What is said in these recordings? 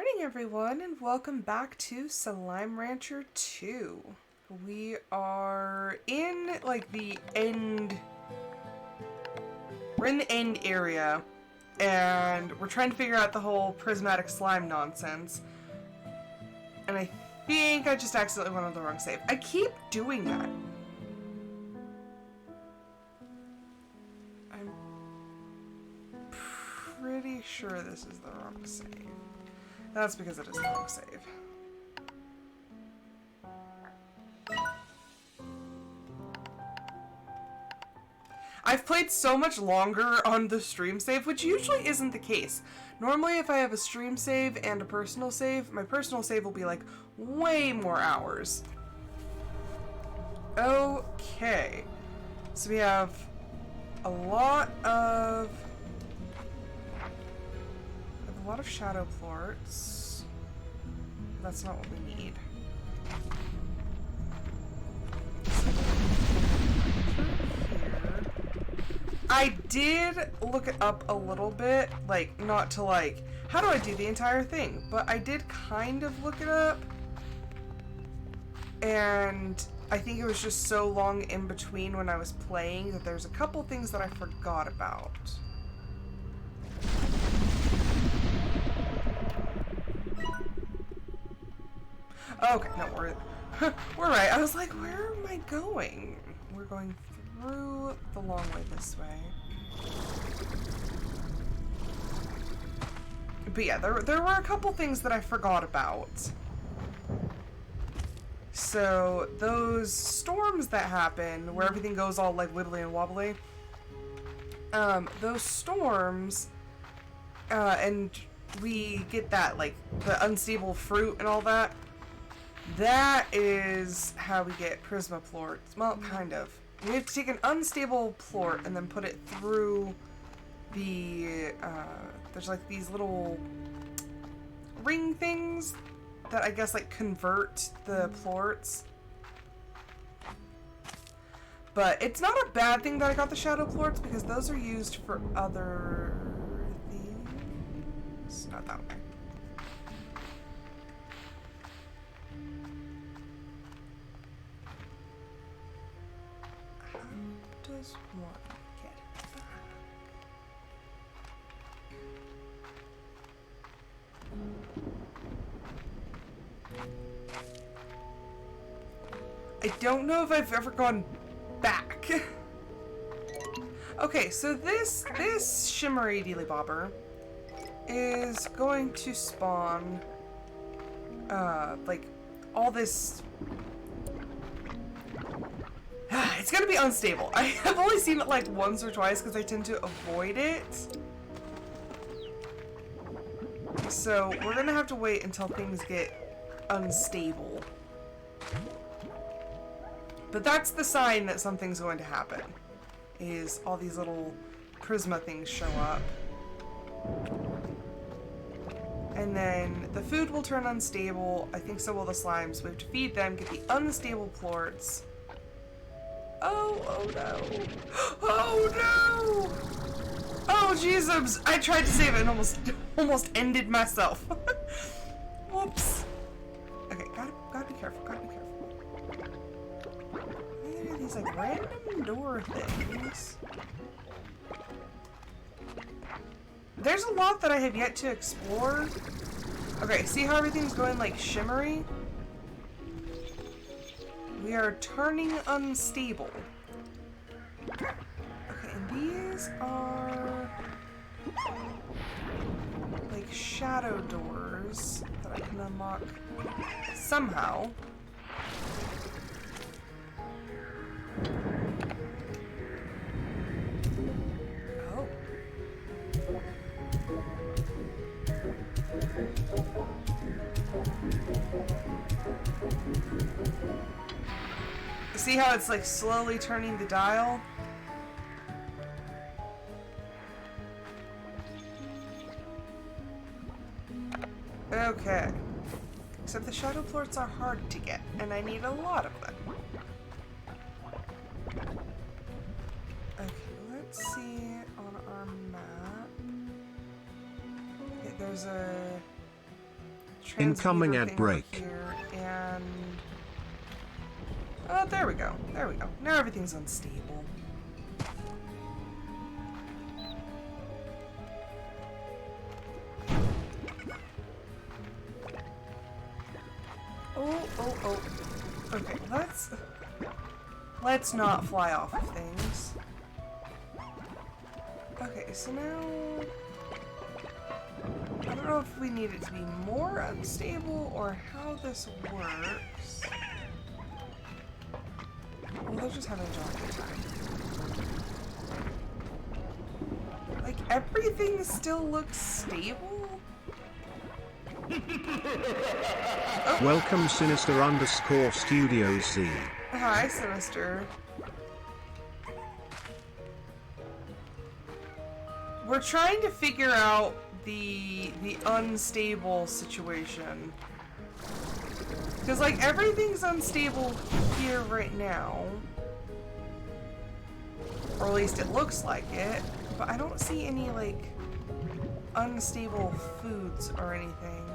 morning, everyone, and welcome back to Slime Rancher 2. We are in, like, the end... We're in the end area, and we're trying to figure out the whole prismatic slime nonsense. And I think I just accidentally went on the wrong save. I keep doing that. I'm pretty sure this is the wrong save. That's because it is the wrong save. I've played so much longer on the stream save, which usually isn't the case. Normally, if I have a stream save and a personal save, my personal save will be like way more hours. Okay. So we have a lot of shadow plorts. That's not what we need. I did look it up a little bit, like, not to like, how do I do the entire thing? But I did kind of look it up. And I think it was just so long in between when I was playing that there's a couple things that I forgot about. Okay, no, we're right. I was like, where am I going? We're going through the long way this way. But yeah, there were a couple things that I forgot about. So those storms that happen, where everything goes all like wibbly and wobbly, those storms, and we get that, like, the unstable fruit and all that. That is how we get Prisma plorts. Well, kind of. We have to take an unstable plort and then put it through the, there's like these little ring things that I guess like convert the plorts. But it's not a bad thing that I got the shadow plorts because those are used for other things. Not that way. Does one get back? I don't know if I've ever gone back. Okay, so this shimmery dealy bobber is going to spawn like all this. It's gonna be unstable. I have only seen it like once or twice because I tend to avoid it. So we're gonna have to wait until things get unstable. But that's the sign that something's going to happen, is all these little Prisma things show up. And then the food will turn unstable. I think so will the slimes. We have to feed them, get the unstable plorts. Oh no. Oh no! Oh Jesus! I tried to save it and almost ended myself. Whoops. Okay, gotta be careful, gotta be careful. There are these like random door things. There's a lot that I have yet to explore. Okay, see how everything's going like shimmery? We are turning unstable. Okay, and these are like shadow doors that I can unlock somehow. Oh. See how it's like slowly turning the dial? Okay. Except the shadow plorts are hard to get, and I need a lot of them. Okay, let's see on our map. Okay, there's a Incoming transmitter ad thing break. over here, and oh, there we go. There we go. Now everything's unstable. Oh. Okay, let's not fly off of things. Okay, so now I don't know if we need it to be more unstable or how this works. Well, they're just having a jolly time. Like, everything still looks stable? Oh. Welcome Sinister_Studio Z. Hi, Sinister. We're trying to figure out the unstable situation. Because, like, everything's unstable here right now. Or at least it looks like it. But I don't see any, like, unstable foods or anything.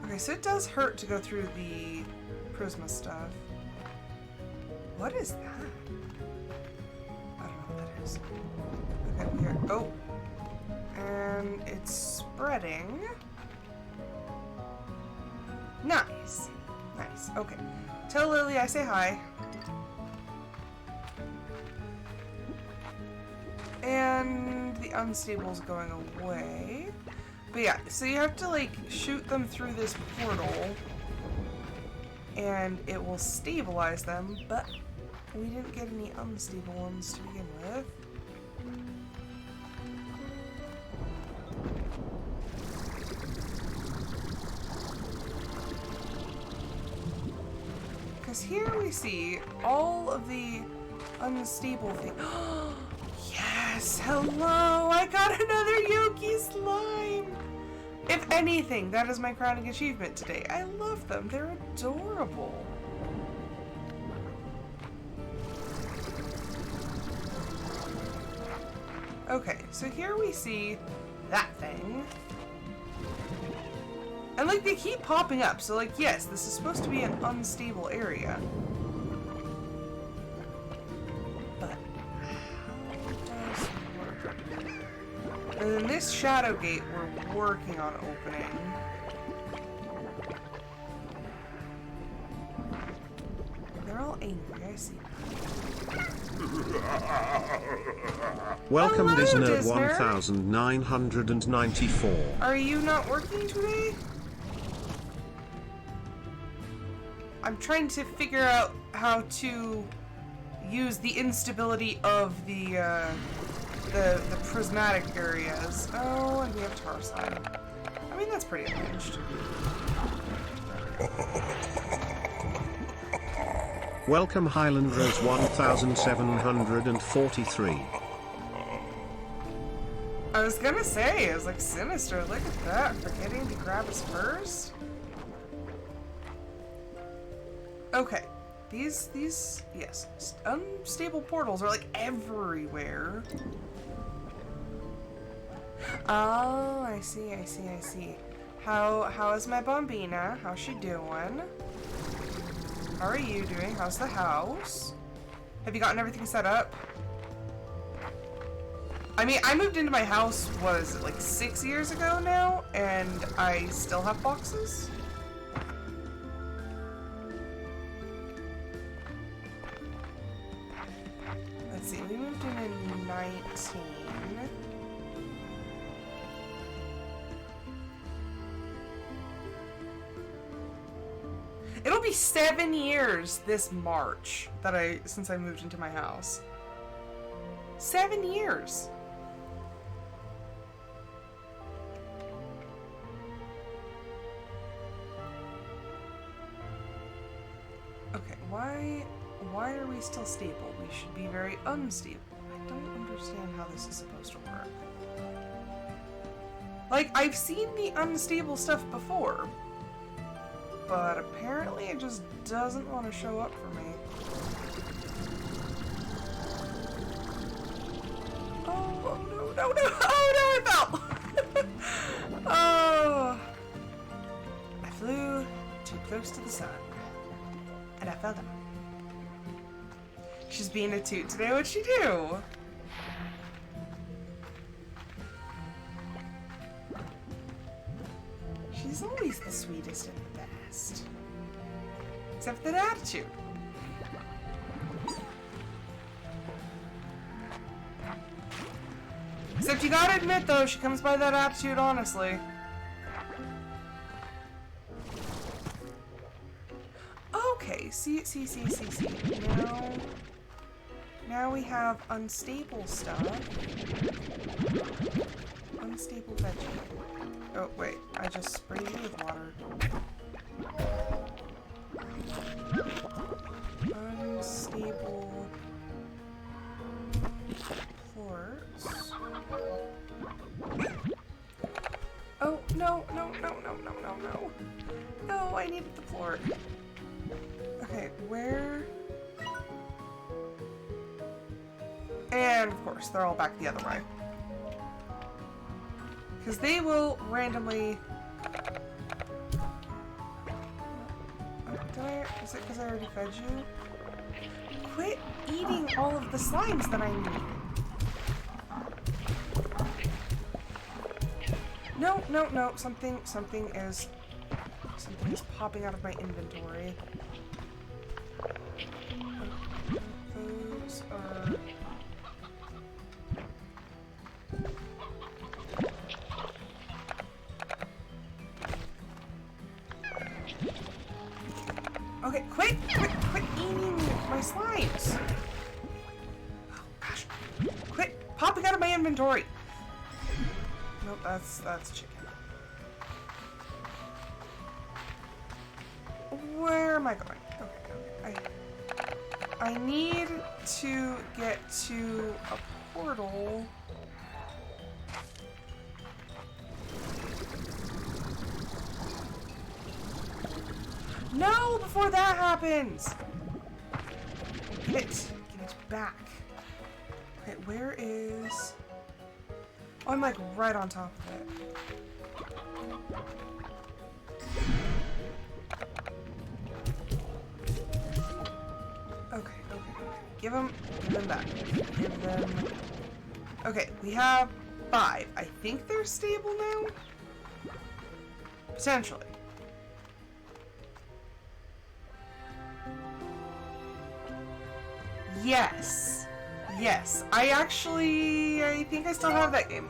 Okay, so it does hurt to go through the Prisma stuff. What is that? I don't know what that is. Okay, weird. Oh. And it's spreading. Nice. Nice. Okay. Tell Lily I say hi. And the unstable's going away. But yeah, so you have to like shoot them through this portal and it will stabilize them, but we didn't get any unstable ones to begin with. Because here we see all of the unstable things. Yes, hello! I got another Yoki slime! If anything, that is my crowning achievement today. I love them. They're adorable. Okay, so here we see that thing. And like they keep popping up, so like yes, this is supposed to be an unstable area. But how does it work? And then this shadow gate we're working on opening. They're all angry, I see. Welcome Hello, Disnerd Disnerd. 1994. Are you not working today? I'm trying to figure out how to use the instability of the prismatic areas. Oh, and we have tar slime. I mean, that's pretty unhinged. Welcome Highland Rose 1743. I was gonna say, I was like, Sinister, look at that, forgetting to grab us first. Okay, these, yes, unstable portals are like everywhere. Oh, I see. How is my Bombina? How's she doing? How are you doing? How's the house? Have you gotten everything set up? I mean, I moved into my house, what is it, like 6 years ago now? And I still have boxes? Let's see, we moved in 19. It'll be 7 years this March since I moved into my house. 7 years. Okay, why are we still stable? We should be very unstable. I don't understand how this is supposed to work. Like, I've seen the unstable stuff before, but apparently it just doesn't want to show up for me. no, no! Oh no, I fell! Oh! I flew too close to the sun. And I fell down. She's being a toot today. What'd she do? She's always the sweetest and the best. Except for that attitude. Except you gotta admit though, she comes by that attitude honestly. Okay, see. Now we have unstable stuff. Unstable veggie. Oh wait, I just sprayed you with water. Unstable plorts. Oh no. No, I needed the plort. Okay, where? And of course, they're all back the other way. Because they will randomly... Is it because I already fed you? Quit eating all of the slimes that I need. No. Something is popping out of my inventory. Those are... Okay, quit eating my slimes! Oh, gosh. Quit popping out of my inventory! Nope, that's chicken. Where am I going? Okay. I need to get to a portal. No, before that happens! Get it back. Okay, where is... Oh, I'm like right on top of it. Okay. Give them back. Give them... Okay, we have 5. I think they're stable now? Potentially. Yes. I think I still have that game.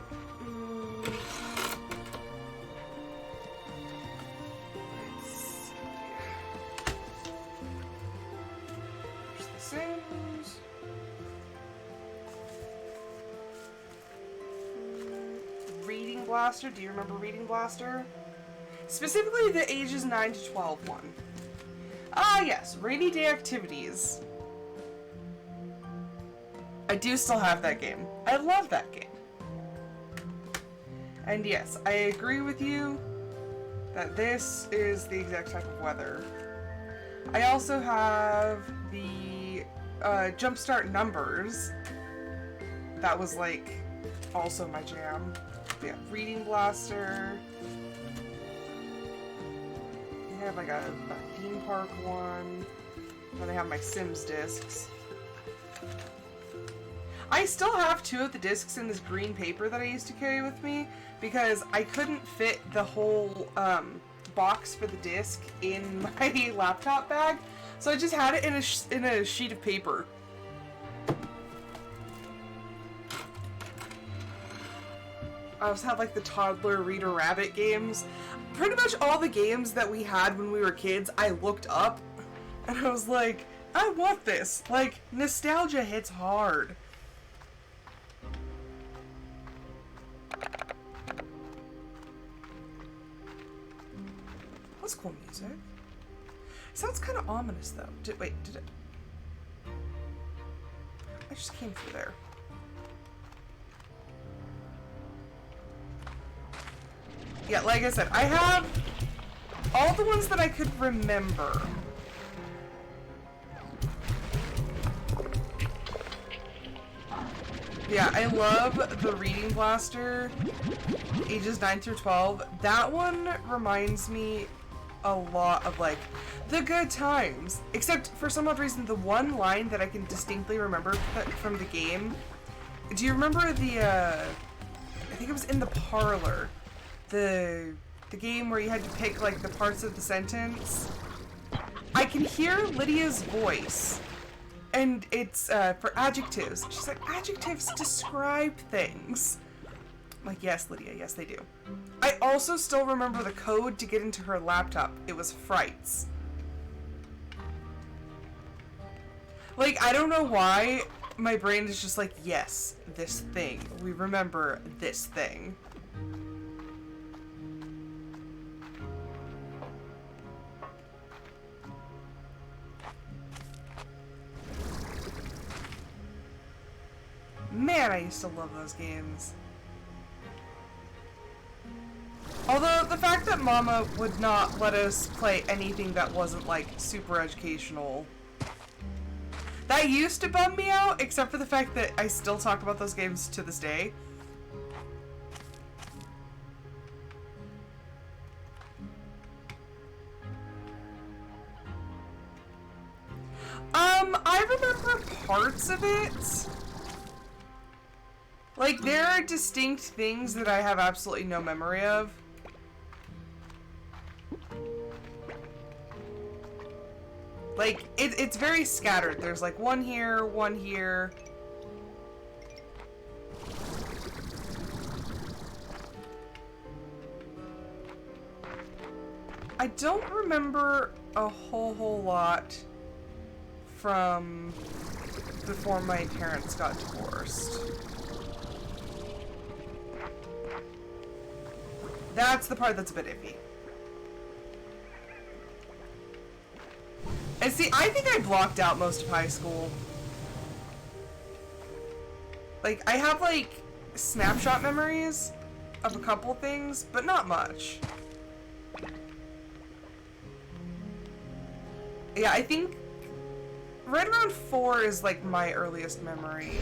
There's the Sims. Reading Blaster. Do you remember Reading Blaster? Specifically the ages 9 to 12 one. Ah, yes. Rainy day activities. I do still have that game. I love that game. And yes, I agree with you that this is the exact type of weather. I also have the Jumpstart Numbers. That was like also my jam. Yeah, Reading Blaster. I have like a theme park one. Then I have my Sims discs. I still have 2 of the discs in this green paper that I used to carry with me because I couldn't fit the whole box for the disc in my laptop bag, so I just had it in a sheet of paper. I also had like the toddler Reader Rabbit games. Pretty much all the games that we had when we were kids, I looked up and I was like, I want this. Like, nostalgia hits hard. That's cool music. Sounds kind of ominous though. Wait, did it? I just came through there. Yeah, like I said, I have all the ones that I could remember. Yeah, I love the Reading Blaster, ages 9 through 12. That one reminds me a lot of, like, the good times. Except, for some odd reason, the one line that I can distinctly remember from the game... Do you remember the, I think it was in the parlor. The game where you had to pick, like, the parts of the sentence? I can hear Lydia's voice. And it's for adjectives. She's like, adjectives describe things. I'm like, yes, Lydia, yes, they do. I also still remember the code to get into her laptop. It was frights. Like, I don't know why my brain is just like, yes, this thing. We remember this thing. Man, I used to love those games. Although, the fact that Mama would not let us play anything that wasn't, like, super educational. That used to bum me out, except for the fact that I still talk about those games to this day. I remember parts of it. Like, there are distinct things that I have absolutely no memory of. Like, it's very scattered. There's, like, one here, one here. I don't remember a whole lot from before my parents got divorced. That's the part that's a bit iffy. And see, I think I blocked out most of high school. Like, I have, like, snapshot memories of a couple things, but not much. Yeah, I think right around 4 is, like, my earliest memory.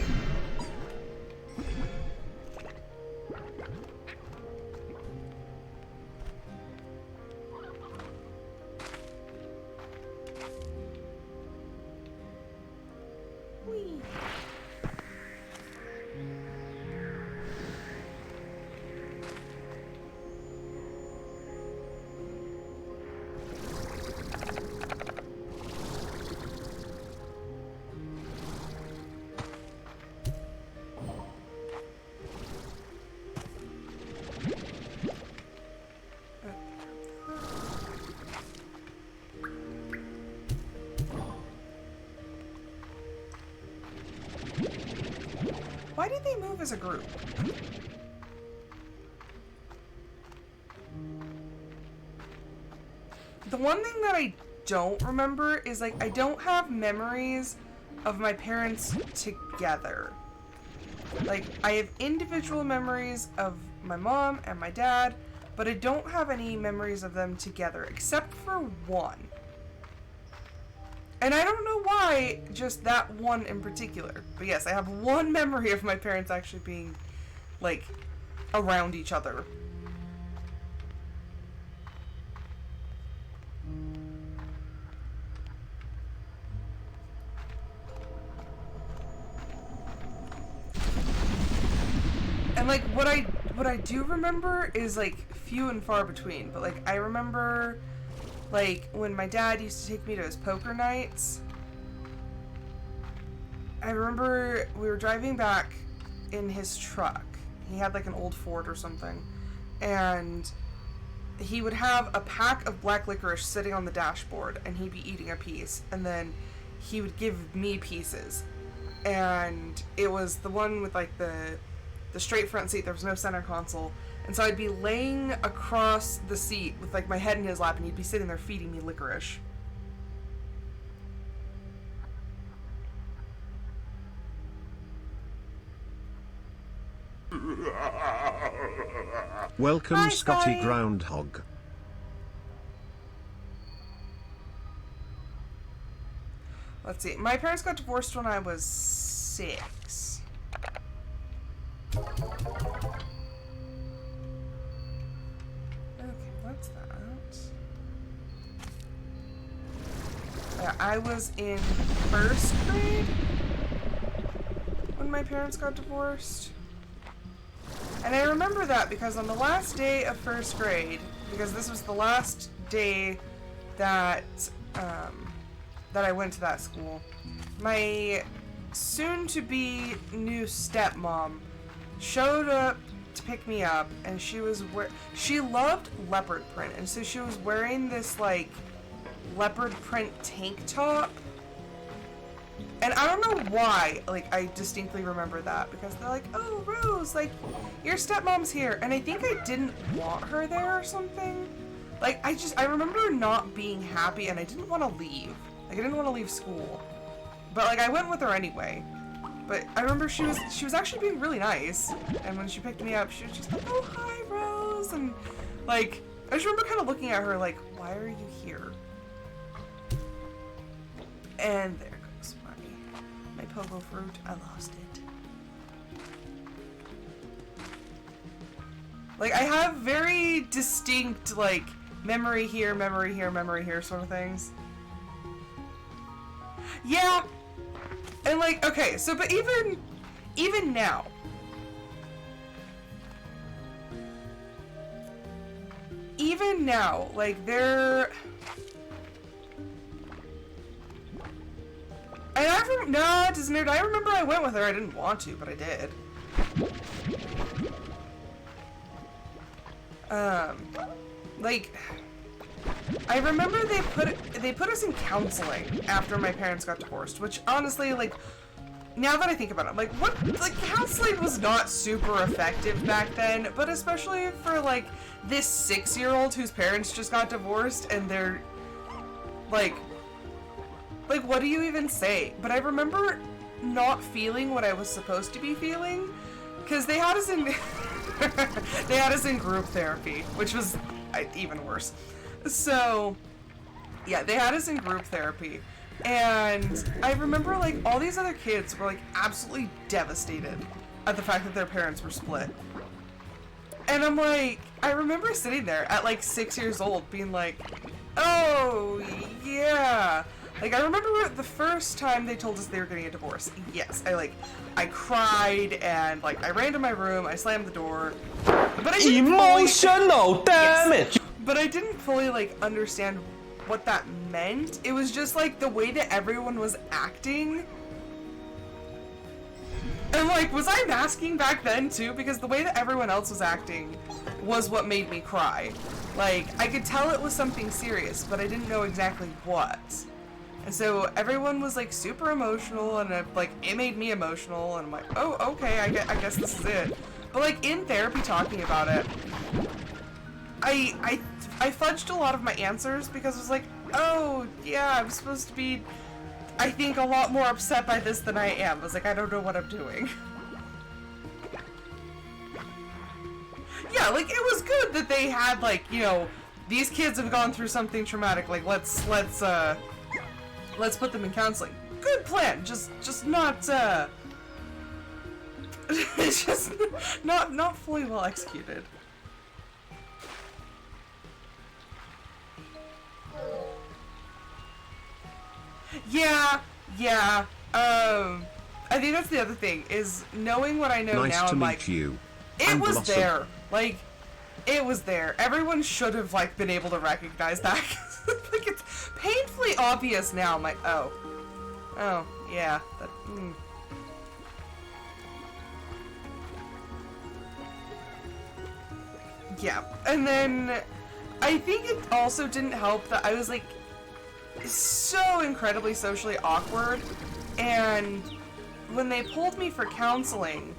Why did they move as a group? The one thing that I don't remember is, like, I don't have memories of my parents together. Like, I have individual memories of my mom and my dad, but I don't have any memories of them together, except for one. And I don't know why, just that one in particular. But yes, I have one memory of my parents actually being, like, around each other. And, like, what I do remember is, like, few and far between. But, like, I remember, like, when my dad used to take me to his poker nights. I remember we were driving back in his truck. He had, like, an old Ford or something. And he would have a pack of black licorice sitting on the dashboard, and he'd be eating a piece. And then he would give me pieces. And it was the one with, like, the straight front seat. There was no center console. And so I'd be laying across the seat with, like, my head in his lap, and he'd be sitting there feeding me licorice. Welcome, Hi, Scotty Scotty. Groundhog. Let's see. My parents got divorced when I was 6. I was in first grade when my parents got divorced. And I remember that because on the last day of first grade, because this was the last day that that I went to that school, my soon-to-be new stepmom showed up to pick me up, and she loved leopard print, and so she was wearing this like leopard print tank top. And I don't know why, like, I distinctly remember that, because they're like, oh, Rose, like, your stepmom's here. And I think I didn't want her there or something. Like, I remember not being happy, and I didn't want to leave. Like, I didn't want to leave school. But, like, I went with her anyway. But I remember she was actually being really nice. And when she picked me up, she was just like, oh, hi, Rose. And, like, I just remember kind of looking at her like, why are you here? And there goes my pogo fruit. I lost it. Like, I have very distinct, like, memory here, memory here, memory here sort of things. Yeah. And, like, okay, so, but even now, like, they're... And no, it doesn't. I remember I went with her. I didn't want to, but I did. Like, I remember they put us in counseling after my parents got divorced, which honestly, like, now that I think about it, like, counseling was not super effective back then, but especially for, like, this 6-year-old whose parents just got divorced, and they're, like, what do you even say? But I remember not feeling what I was supposed to be feeling, because they had us in they had us in group therapy, which was even worse. So, yeah, they had us in group therapy, and I remember, like, all these other kids were, like, absolutely devastated at the fact that their parents were split. And I'm like, I remember sitting there at, like, 6 years old being like, oh, yeah. Like, I remember the first time they told us they were getting a divorce. Yes, I cried, and, like, I ran to my room, I slammed the door. But I didn't Emotional damage! Yes, but I didn't fully, like, understand what that meant. It was just, like, the way that everyone was acting. And, like, was I masking back then, too? Because the way that everyone else was acting was what made me cry. Like, I could tell it was something serious, but I didn't know exactly what. And so everyone was, like, super emotional, and it made me emotional, and I'm like, oh, okay, I guess this is it. But, like, in therapy talking about it, I fudged a lot of my answers because I was like, oh, yeah, I'm supposed to be, I think, a lot more upset by this than I am. I was like, I don't know what I'm doing. Yeah, like, it was good that they had, like, you know, these kids have gone through something traumatic, like, let's put them in counseling. Good plan, just not, it's just not fully well executed. Yeah, I think that's the other thing, is knowing what I know Nice now, to I'm meet like, you. it I'm was Blossom. there. Like, it was there. Everyone should have, like, been able to recognize that. Like, it's painfully obvious now. I'm like, oh, yeah, that, Yeah, and then I think it also didn't help that I was, like, so incredibly socially awkward, and when they pulled me for counseling,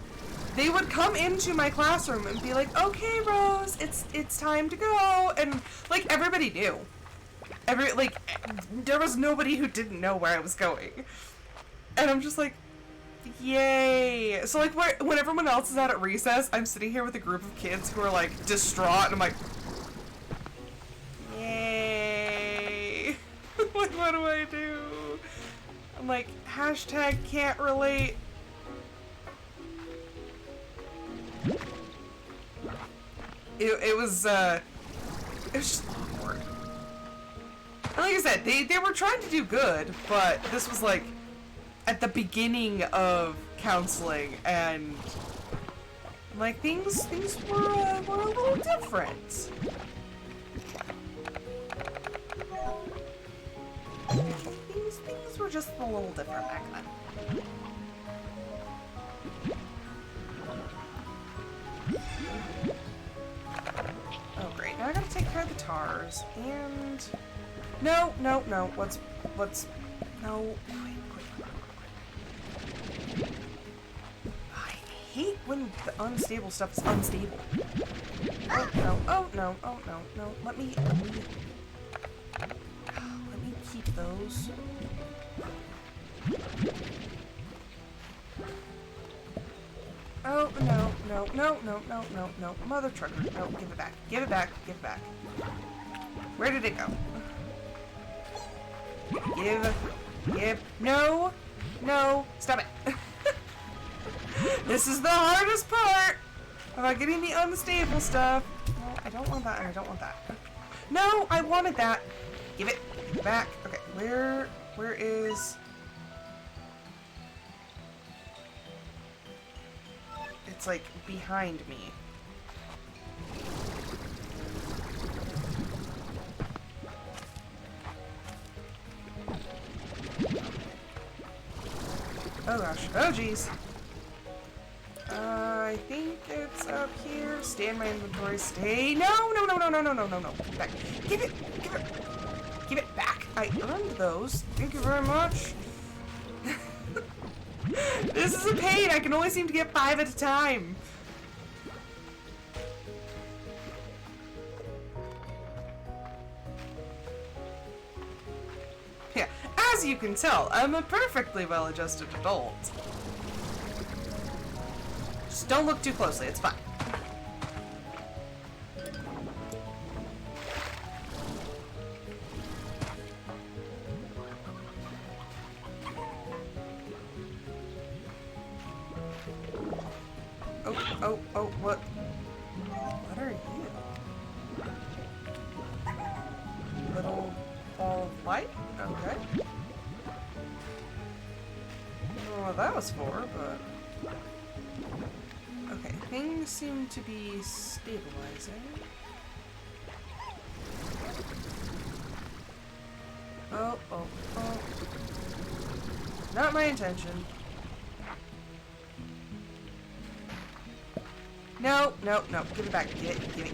they would come into my classroom and be like, okay, Rose, it's time to go, and, like, everybody knew. There was nobody who didn't know where I was going. And I'm just like, yay. So, like, when everyone else is out at recess, I'm sitting here with a group of kids who are, like, distraught, and I'm like, yay. Like, what do I do? I'm like, hashtag can't relate. It was just awkward. like I said, they were trying to do good, but this was like at the beginning of counseling, and like things were a little different. Things were just a little different back then. Oh great, now I gotta take care of the tars, and... No, what's... No, quick. I hate when the unstable stuff is unstable. Oh no, let me keep those. Oh, no. Mother trucker. No, give it back. Give it back. Where did it go? Give. No. Stop it. This is the hardest part about getting the unstable stuff. No, I don't want that, and I don't want that. No, I wanted that. Give it back. Okay, where is... It's like behind me. Oh gosh. Oh jeez. I think it's up here. Stay in my inventory. Stay. No. Back. Give it back. I earned those. Thank you very much. This is a pain. I can only seem to get 5 at a time. Yeah, as you can tell, I'm a perfectly well-adjusted adult. Just don't look too closely, it's fine. Oh, what? What are you? Little ball of light? Okay. I don't know what that was for, but... Okay, things seem to be stabilizing. Oh. Not my intention. No. Give it back. Give it.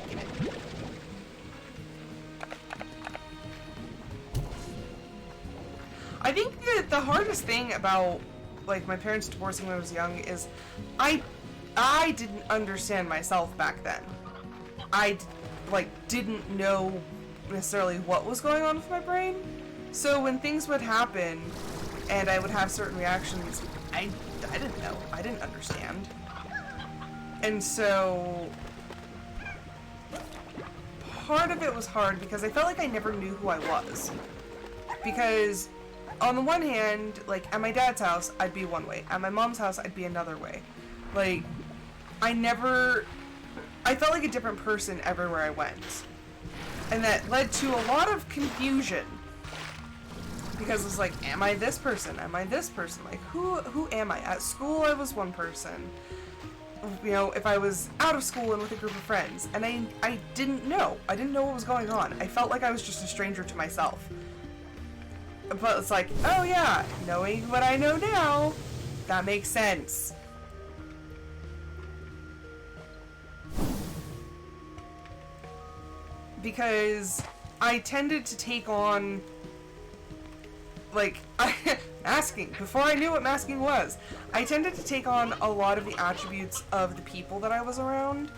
I think that the hardest thing about, like, my parents divorcing when I was young is I didn't understand myself back then. I, like, didn't know necessarily what was going on with my brain. So when things would happen and I would have certain reactions, I didn't know. I didn't understand. And so part of it was hard because I felt like I never knew who I was. Because on the one hand, like, at my dad's house, I'd be one way. At my mom's house, I'd be another way. Like, I felt like a different person everywhere I went. And that led to a lot of confusion. Because it was like, am I this person? Am I this person? Like, who am I? At school, I was one person. You know, if I was out of school and with a group of friends. And I didn't know. I didn't know what was going on. I felt like I was just a stranger to myself. But it's like, oh yeah, knowing what I know now, that makes sense. Because I tended to take on, like, masking. Before I knew what masking was, I tended to take on a lot of the attributes of the people that I was around.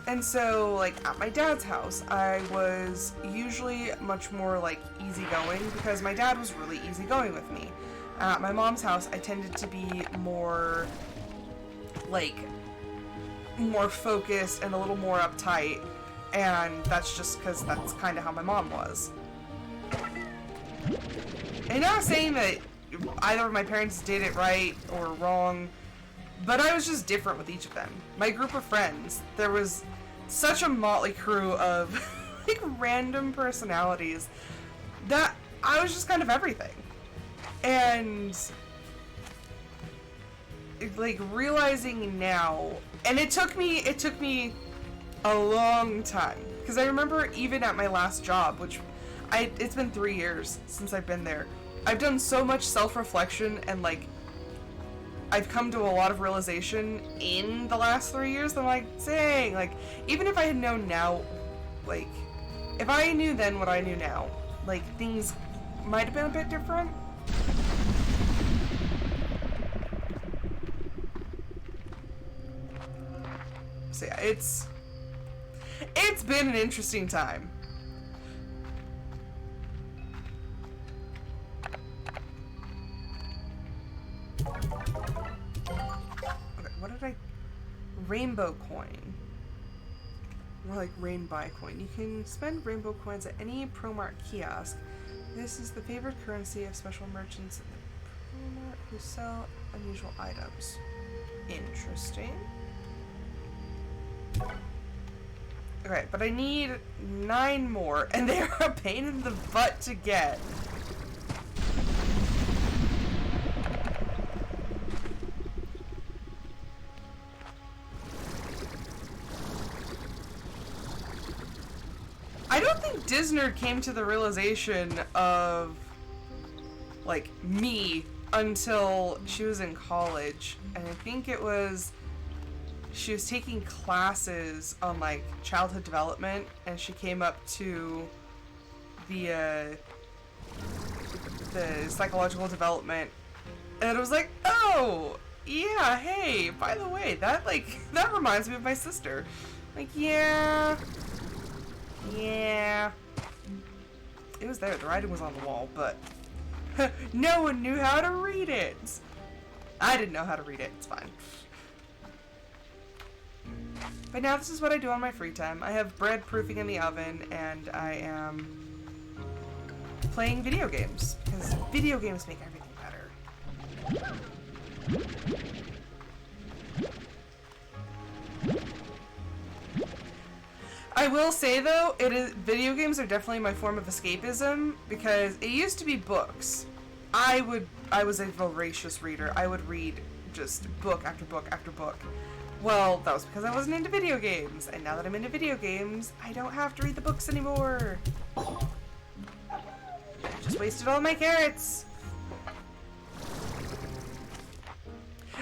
And so, like, at my dad's house, I was usually much more, like, easygoing because my dad was really easygoing with me. At my mom's house, I tended to be more, like, more focused and a little more uptight. And that's just because that's kind of how my mom was. And not saying that either of my parents did it right or wrong, but I was just different with each of them. My group of friends, there was such a motley crew of like random personalities that I was just kind of everything. And like realizing now, and it took me a long time, because I remember even at my last job, which it's been 3 years since I've been there. I've done so much self-reflection, and like I've come to a lot of realization in the last 3 years that I'm like, dang, like even if I had known now, like if I knew then what I knew now, like things might have been a bit different. So yeah, it's been an interesting time. Okay, what did I... Rainbow coin. More like rainbow coin. You can spend rainbow coins at any ProMart kiosk. This is the favored currency of special merchants at the ProMart who sell unusual items. Interesting. Okay, but I need 9 more, and they're a pain in the butt to get. I don't think Disney came to the realization of, like, me until she was in college, and I think it was... She was taking classes on like childhood development, and she came up to the psychological development, and it was like, oh yeah, hey, by the way, that reminds me of my sister. Like, yeah, it was there. The writing was on the wall, but no one knew how to read it. I didn't know how to read it. It's fine. But now this is what I do on my free time. I have bread proofing in the oven, and I am playing video games, because video games make everything better. I will say though, video games are definitely my form of escapism, because it used to be books. I was a voracious reader. I would read just book after book after book. Well, that was because I wasn't into video games, and now that I'm into video games, I don't have to read the books anymore. Just wasted all my carrots.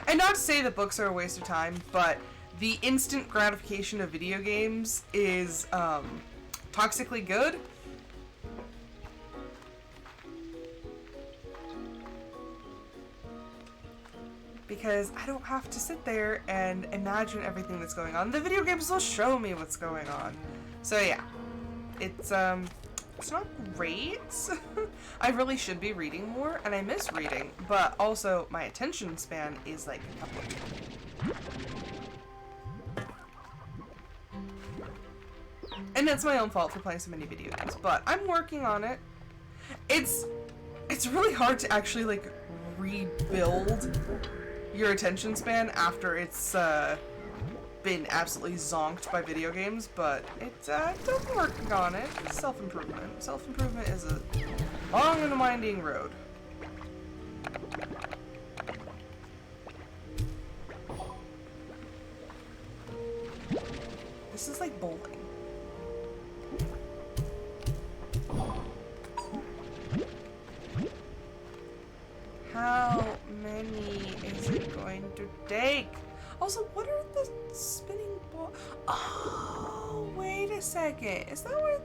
And not to say that books are a waste of time, but the instant gratification of video games is toxically good. Because I don't have to sit there and imagine everything that's going on. The video games will show me what's going on. So yeah, it's not great. I really should be reading more, and I miss reading, but also my attention span is like a couple. And it's my own fault for playing so many video games, but I'm working on it. It's really hard to actually like rebuild your attention span after it's been absolutely zonked by video games, but I'm working on it. Self-improvement. Self-improvement is a long and winding road. This is like bowling. How many is it going to take? Also, what are the spinning ball? Oh, wait a second. Is that where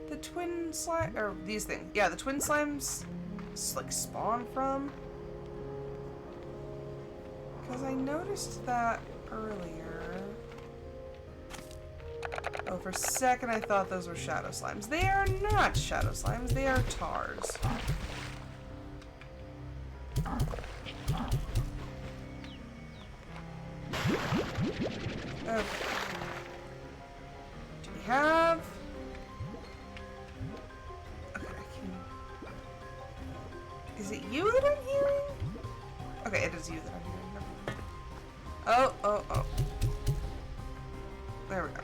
the twin slime, or these things? Yeah, the twin slimes like spawn from. Because I noticed that earlier. Oh, for a second I thought those were shadow slimes. They are not shadow slimes. They are tars. Okay. Do we have... Okay, I can... Is it you that I'm hearing? Okay, it is you that I'm hearing. Oh. There we go.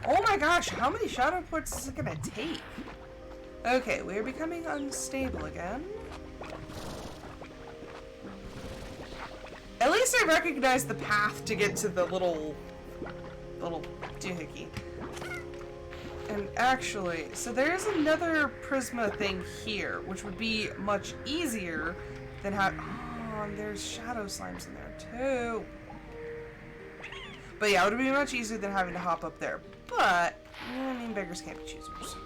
Oh my gosh, how many shadow plorts is it gonna take? Okay, we're becoming unstable again. At least I recognize the path to get to the little doohickey. And actually, so there's another Prisma thing here, which would be much easier than oh, and there's shadow slimes in there too. But yeah, it would be much easier than having to hop up there. But, I mean, beggars can't be choosers.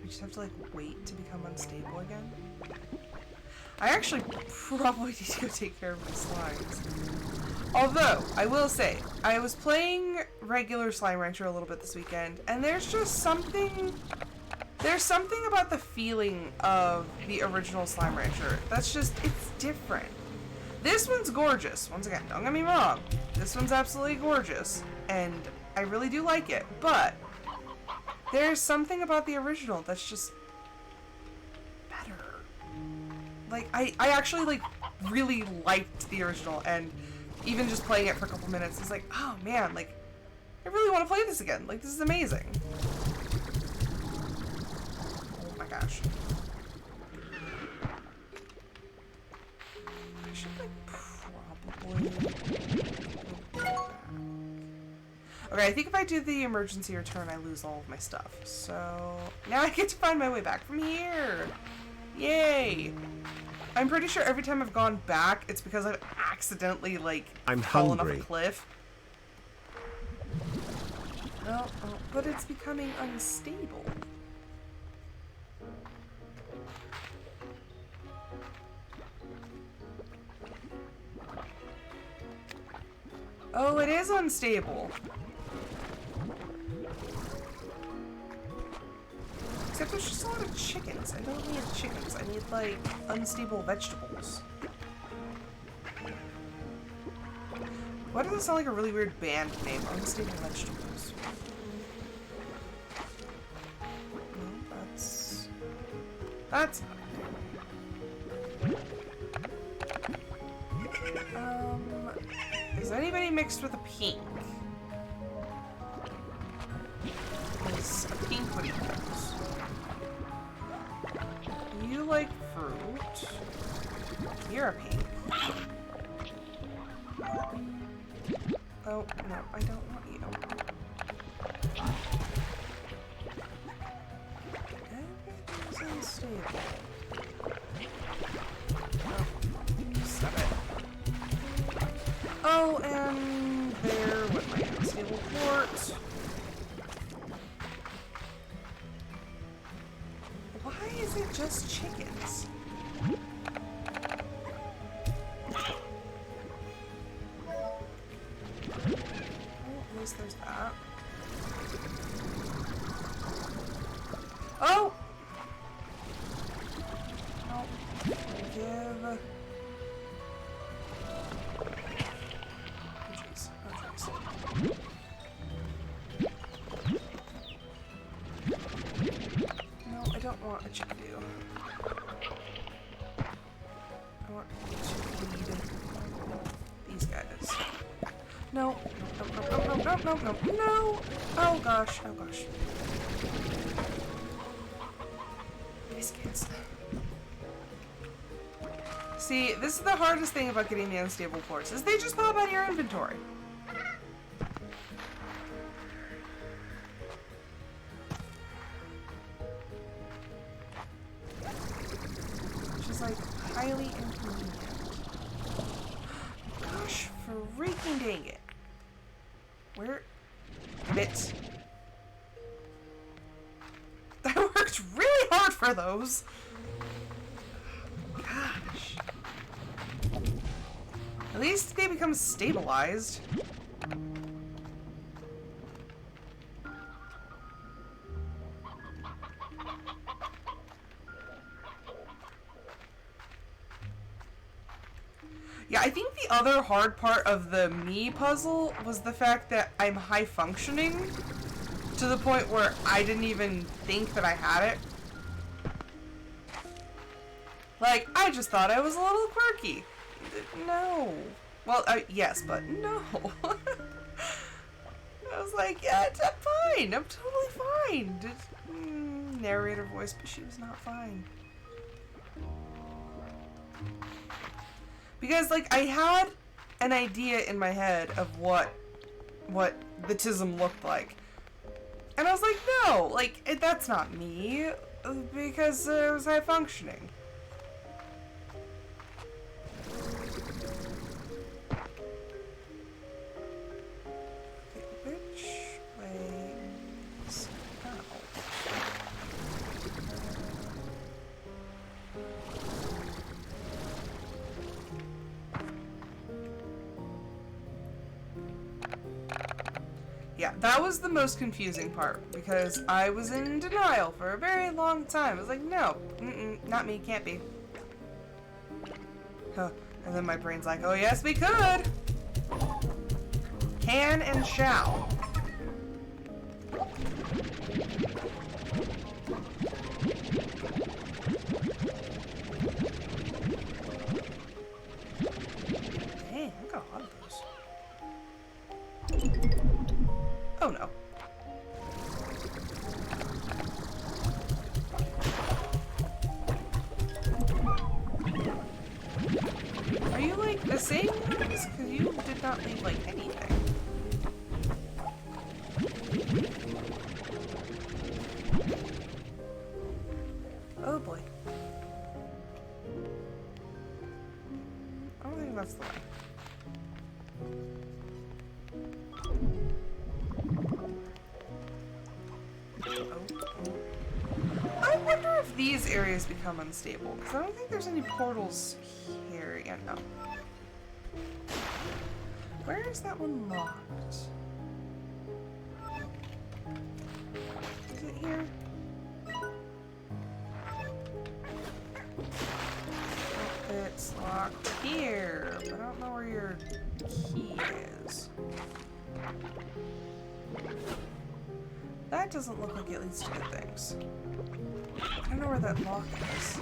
We just have to, like, wait to become unstable again? I actually probably need to go take care of my slimes. Although, I will say, I was playing regular Slime Rancher a little bit this weekend, and there's just something... There's something about the feeling of the original Slime Rancher that's just, it's different. This one's gorgeous. Once again, don't get me wrong. This one's absolutely gorgeous, and I really do like it, but there's something about the original that's just better. Like, I actually, like, really liked the original, and even just playing it for a couple minutes is like, oh man, like, I really want to play this again. Like, this is amazing. Oh my gosh. I should, like, probably go back. Okay, I think if I do the emergency return, I lose all of my stuff. So, now I get to find my way back from here. Yay! I'm pretty sure every time I've gone back, it's because I've accidentally, like, fallen off a cliff. Oh, but it's becoming unstable. Oh, it is unstable. Except there's just a lot of chickens. I don't need chickens. I need, like, unstable vegetables. Why does it sound like a really weird band name? Unstable vegetables. No, that's is anybody mixed with a pink? Is a pink what he does? You like fruit. You're a pink. Oh, no, I don't want you. Everything's unstable. Oh, stop it. Oh, and there with my unstable port. Why is it just chickens? At least there's that. Oh! No. Give. Oh, jeez. Oh, jeez. No, I don't want a chickadee. I want to lead these guys. No. No! Oh gosh, oh gosh. These kids. See, this is the hardest thing about getting the unstable plorts, is they just pop out of your inventory. Which is, like, highly inconvenient. Gosh, freaking dang it. Where? Bits. I worked really hard for those. Gosh. At least they become stabilized. Yeah, I think the other hard part of the me puzzle was the fact that I'm high functioning to the point where I didn't even think that I had it. Like, I just thought I was a little quirky. No. Well, yes, but no. I was like, yeah, I'm fine. I'm totally fine. Narrator voice, but she was not fine. Because, like, I had an idea in my head of what the tism looked like. And I was like, no, like, that's not me. Because it was high functioning. Which way is out? Yeah, that was the most confusing part because I was in denial for a very long time. I was like, no, not me, can't be. Huh. And then my brain's like, oh yes, we could. Can and shall. Dang, I got a lot of those. Oh no. Are you like the same ones? Because you did not leave like anything. Oh boy. I don't think that's the way. I wonder if these areas become unstable, because I don't think there's any portals here. Yeah, no. Where is that one locked? Is it here? It's locked here, but I don't know where your key is. That doesn't look like it leads to good things. I don't know where that lock is.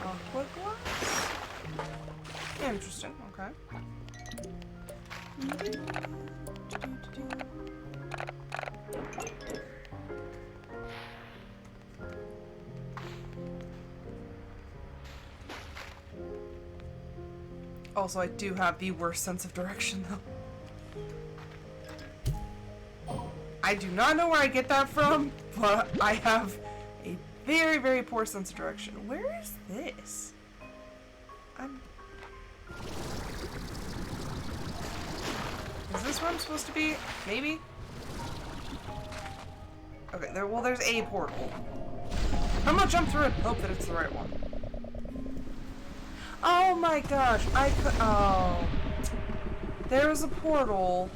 Aqua glass? Interesting, okay. Also, I do have the worst sense of direction, though. I do not know where I get that from, but I have a very, very poor sense of direction. Where is this? Is this where I'm supposed to be? Maybe? Okay, there's a portal. I'm gonna jump through it and hope that it's the right one. Oh my gosh, oh. There's a portal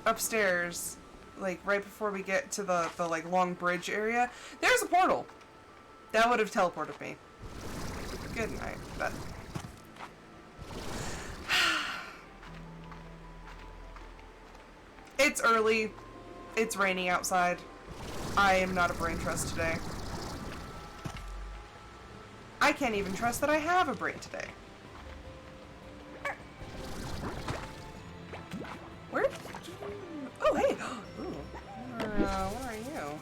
upstairs, like right before we get to the like long bridge area. There's a portal. That would have teleported me. Good night, but it's early. It's raining outside. I am not a brain trust today. I can't even trust that I have a brain today. Where? Oh, hey! Ooh. What are you?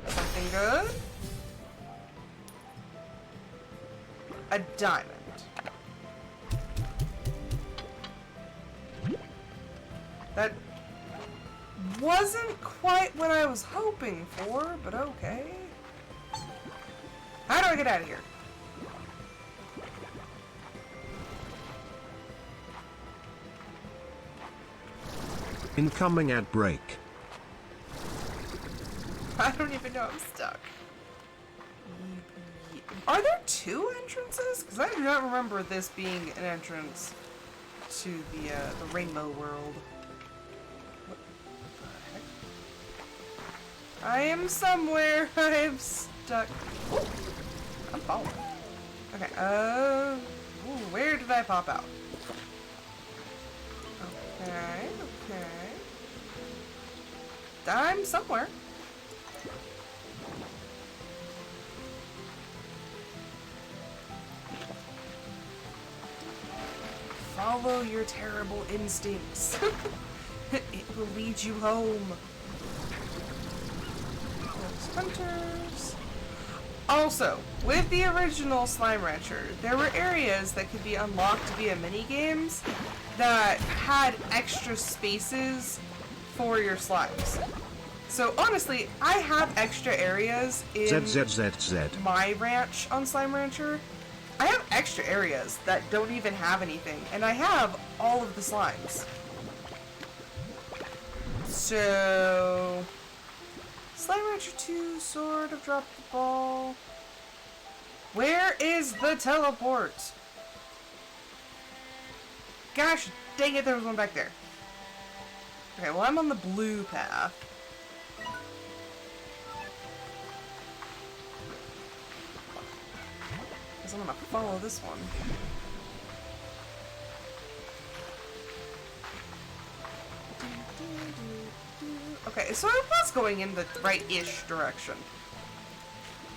Something good? A diamond. That wasn't quite what I was hoping for, but okay. How do I get out of here? Incoming ad break. I don't even know I'm stuck. Are there two entrances? Because I do not remember this being an entrance to the rainbow world. I am somewhere. I am stuck. Ooh, I'm falling. Okay, ooh, where did I pop out? Okay, okay. I'm somewhere. Follow your terrible instincts. It will lead you home. There's hunters. Also, with the original Slime Rancher, there were areas that could be unlocked via minigames that had extra spaces for your slimes. So honestly, I have extra areas in my ranch on Slime Rancher. I have extra areas that don't even have anything, and I have all of the slimes. So, Slime Rancher 2 sort of dropped the ball. Where is the teleport? Gosh dang it, there was one back there. Okay, well I'm on the blue path. Guess I'm gonna follow this one. Okay, so I was going in the right-ish direction.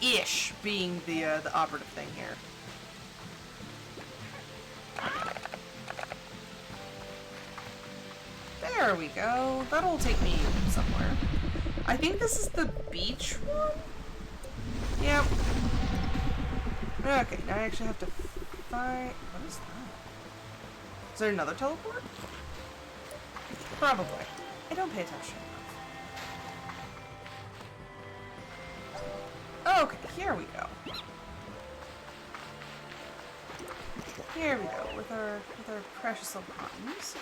Ish being the operative thing here. There we go. That'll take me somewhere. I think this is the beach one? Yep. Okay, now I actually have to find... What is that? Is there another teleport? Probably. I don't pay attention. Okay, here we go. Here we go with our precious little cottons.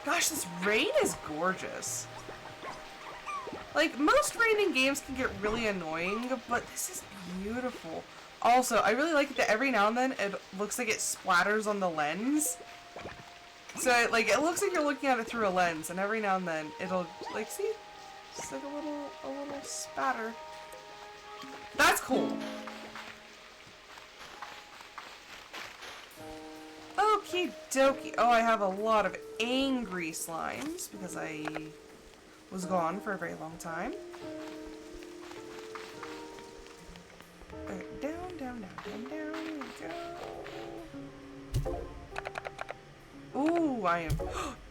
Gosh, this rain is gorgeous. Like, most rain in games can get really annoying, but this is beautiful. Also, I really like that every now and then it looks like it splatters on the lens. So, like, it looks like you're looking at it through a lens, and every now and then it'll, like, see? Just like a little spatter. That's cool. Okie dokie. Oh, I have a lot of angry slimes because I was gone for a very long time. Okay, down, down, down, down, down we go. Ooh, I am.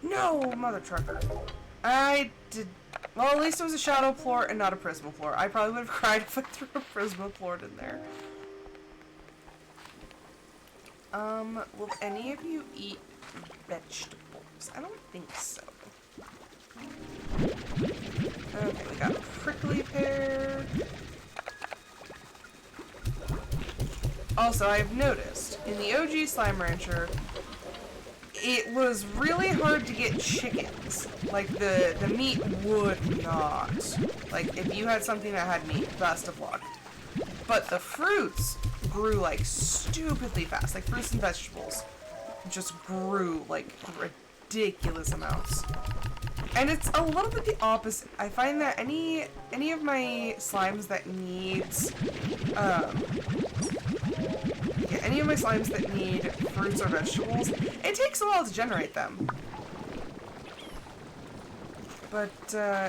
No, mother trucker. I did. Well, at least it was a shadow plort and not a prisma plort. I probably would have cried if I threw a prisma plort in there. Will any of you eat vegetables? I don't think so. Okay, we got a prickly pear. Also, I've noticed, in the OG Slime Rancher, it was really hard to get chickens. Like, the meat would not. Like, if you had something that had meat, best of luck. But the fruits grew, like, stupidly fast. Like, fruits and vegetables just grew, like, ridiculous amounts. And it's a little bit the opposite. I find that any of my slimes that needs, any of my slimes that need fruits or vegetables, it takes a while to generate them. But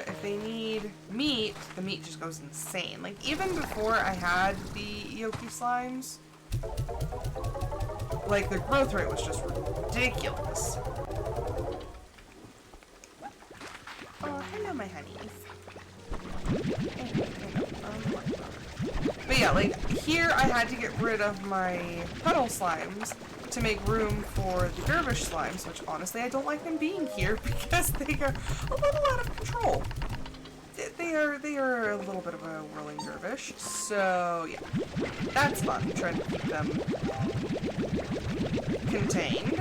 if they need meat, the meat just goes insane. Like, even before I had the Yoki slimes, like, the growth rate was just ridiculous. Oh, hello, my honeys. But yeah, like, here I had to get rid of my puddle slimes to make room for the dervish slimes, which honestly I don't like them being here because they are a little out of control. They are a little bit of a whirling dervish, so yeah, that's fun, trying to keep them contained.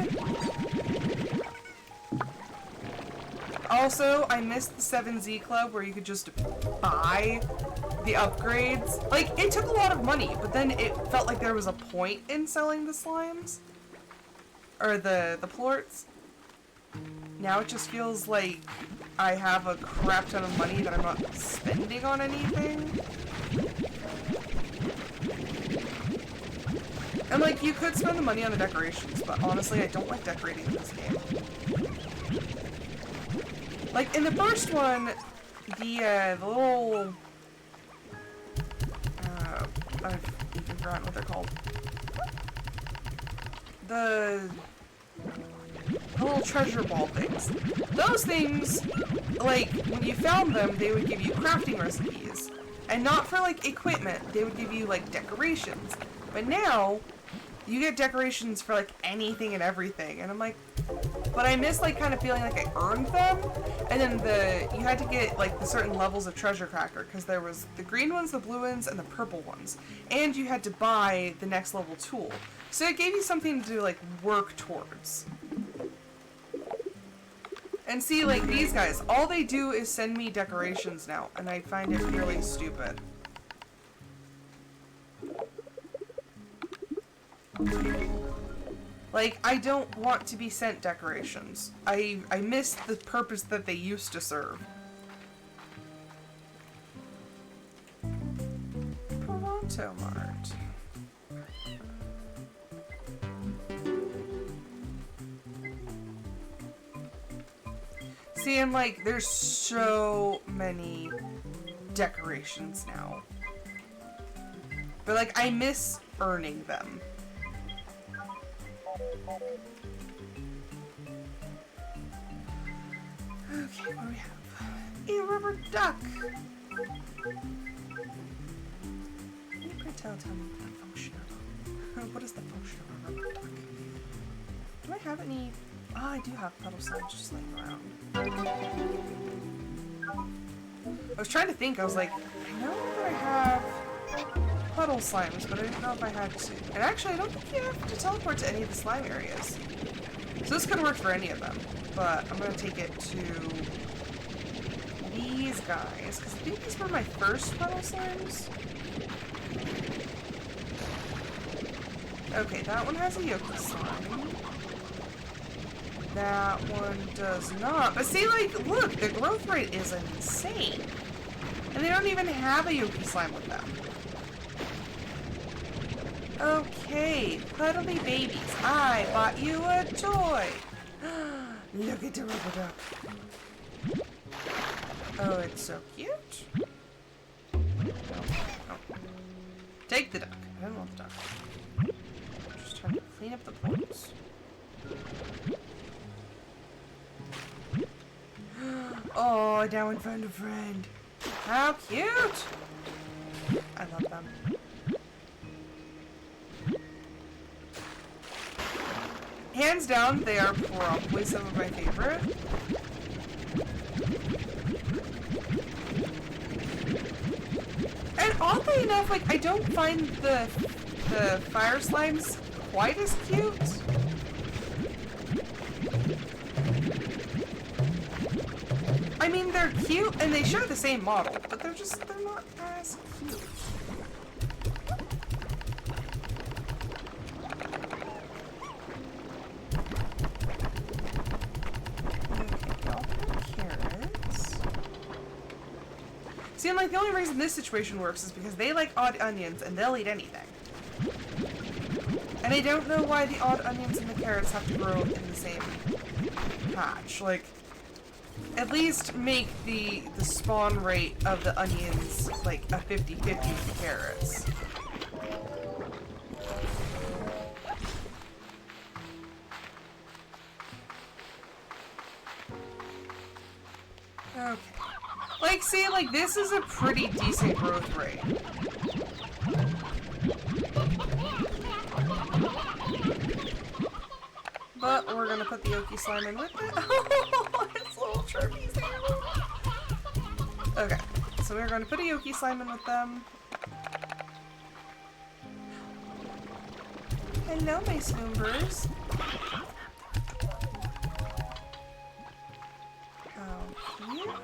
Also, I missed the 7Z Club where you could just buy the upgrades. Like, it took a lot of money, but then it felt like there was a point in selling the slimes. Or the plorts. now it just feels like I have a crap ton of money that I'm not spending on anything. And like, you could spend the money on the decorations, but honestly, I don't like decorating in this game. Like, in the first one, the little... I've even forgotten what they're called. The little treasure ball things. Those things, like, when you found them, they would give you crafting recipes. And not for, like, equipment. They would give you, like, decorations. But now, you get decorations for, like, anything and everything. And I'm like, but I miss, like, kind of feeling like I earned them. And then you had to get, like, the certain levels of treasure cracker. Because there was the green ones, the blue ones, and the purple ones. And you had to buy the next level tool. So it gave you something to, like, work towards. And see, like, these guys, all they do is send me decorations now. And I find it really stupid. Like, I don't want to be sent decorations. I miss the purpose that they used to serve. Toronto Mart. See, and like, there's so many decorations now. But like, I miss earning them. Okay, what do we have? A rubber duck! Can you tell me the function of what is the function of a rubber duck? Do I have any... Oh, I do have puddle slimes just laying around. I was trying to think, I was like, I know that I have puddle slimes, but I didn't know if I had to. And actually, I don't think you have to teleport to any of the slime areas. So this could work for any of them, but I'm going to take it to these guys, because I think these were my first puddle slimes. Okay, that one has a Yoki slime. That one does not. But see, like, look, the growth rate is insane. And they don't even have a Yoki slime with them. Okay, cuddly babies, I bought you a toy. Look at the rubber duck. Oh, it's so cute. Oh. Take the duck. I don't want the duck. I'm just trying to clean up the plorts. Oh, now I found a friend. How cute! I love them. Hands down, they are probably some of my favorite. And oddly enough, like, I don't find the fire slimes quite as cute. I mean, they're cute and they share the same model, but they're not as cute. See, and like, the only reason this situation works is because they like odd onions and they'll eat anything. And I don't know why the odd onions and the carrots have to grow in the same patch. Like, at least make the spawn rate of the onions like a 50-50 with the carrots. Okay. Like, see, like, this is a pretty decent growth rate. But we're gonna put the Yoki slime in with it. Oh, it's little chirpies. Okay, so we're gonna put a Yoki slime in with them. Hello, my Snoombers. How cute.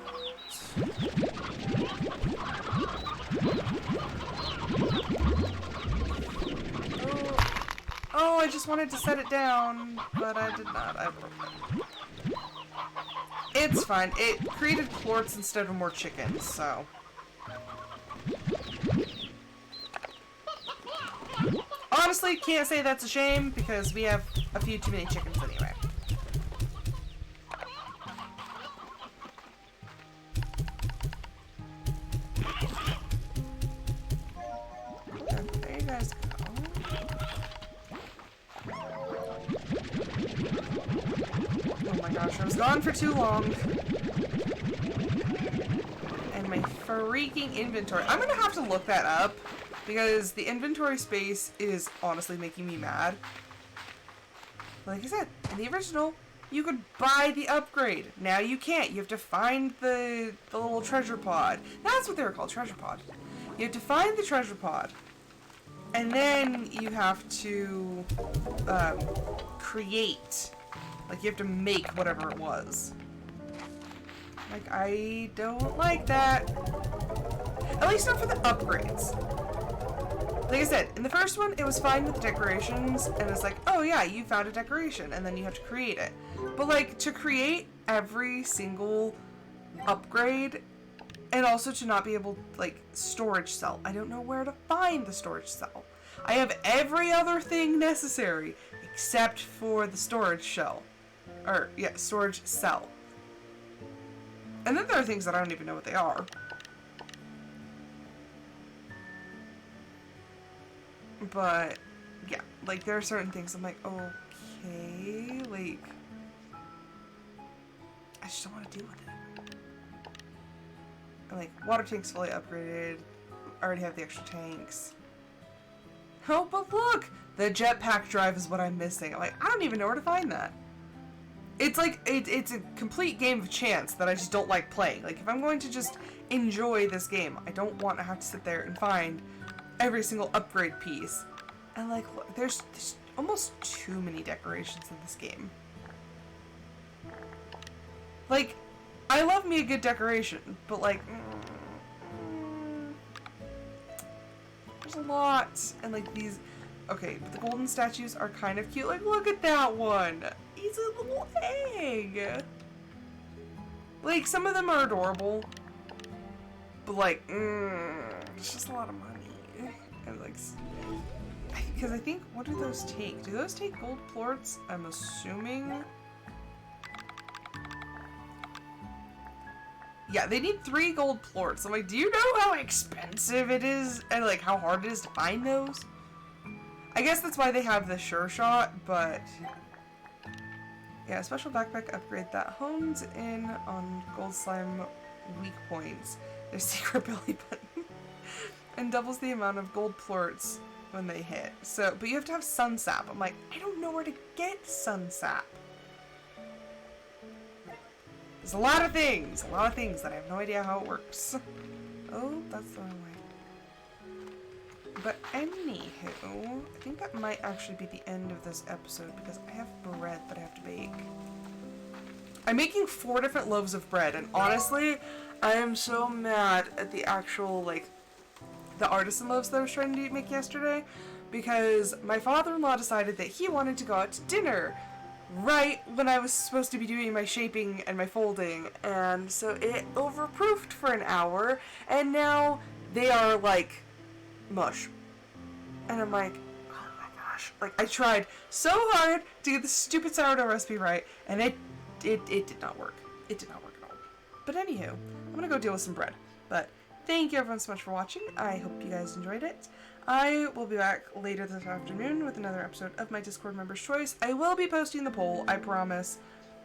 Oh, I just wanted to set it down, but I did not. I broke it. It's fine. It created plorts instead of more chickens, so. Honestly, can't say that's a shame because we have a few too many chickens anyway. There you guys go. Oh my gosh, I was gone for too long. And my freaking inventory. I'm gonna have to look that up because the inventory space is honestly making me mad. Like I said, in the original, you could buy the upgrade. Now you can't. You have to find the little treasure pod. That's what they were called, treasure pod. You have to find the treasure pod. And then you have to create. Like, you have to make whatever it was. Like, I don't like that. At least not for the upgrades. Like I said, in the first one, it was fine with the decorations, and it's like, oh yeah, you found a decoration, and then you have to create it. But like, to create every single upgrade, and also to not be able, like, storage cell. I don't know where to find the storage cell. I have every other thing necessary, except for the storage shell. Or, yeah, storage cell. And then there are things that I don't even know what they are. But, yeah, like, there are certain things I'm like, okay, like, I just don't want to deal with it. And, like, water tank's fully upgraded. I already have the extra tanks. Oh, but look! The jetpack drive is what I'm missing. I'm like, I don't even know where to find that. It's like, it's a complete game of chance that I just don't like playing. Like, if I'm going to just enjoy this game, I don't want to have to sit there and find every single upgrade piece. And like, look, there's almost too many decorations in this game. Like, I love me a good decoration, but like, there's a lot. And like these, okay, but the golden statues are kind of cute. Like, look at that one. He's a little egg. Like, some of them are adorable, but like, it's just a lot of money. And like, because I think, what do those take? Do those take gold plorts? I'm assuming. Yeah, they need 3 gold plorts. I'm like, do you know how expensive it is and like how hard it is to find those? I guess that's why they have the sure shot, but yeah, a special backpack upgrade that hones in on gold slime weak points, their secret belly button, and doubles the amount of gold plorts when they hit. So, but you have to have sun sap. I'm like, I don't know where to get sun sap. There's a lot of things that I have no idea how it works. Oh, that's the wrong way. But anywho, I think that might actually be the end of this episode because I have bread that I have to bake. I'm making 4 different loaves of bread, and honestly, I am so mad at the actual, like, the artisan loaves that I was trying to make yesterday because my father-in-law decided that he wanted to go out to dinner right when I was supposed to be doing my shaping and my folding, and so it overproofed for an hour, and now they are like mush. And I'm like, oh my gosh, like I tried so hard to get the stupid sourdough recipe right, and it did not work. It did not work at all. But anywho, I'm gonna go deal with some bread. But thank you everyone so much for watching. I hope you guys enjoyed it. I will be back later this afternoon with another episode of my Discord Members' Choice. I will be posting the poll, I promise.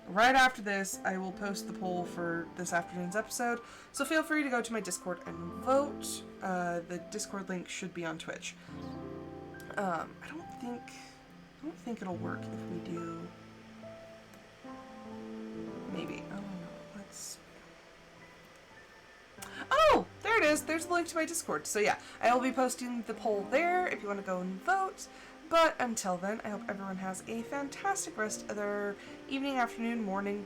Right after this, I will post the poll for this afternoon's episode, so feel free to go to my Discord and vote. The Discord link should be on Twitch. I don't think it'll work if we do. Maybe. I don't know. Let's. Oh, there it is. There's the link to my Discord. So yeah, I will be posting the poll there if you want to go and vote. But until then, I hope everyone has a fantastic rest of their evening, afternoon, morning, whatever.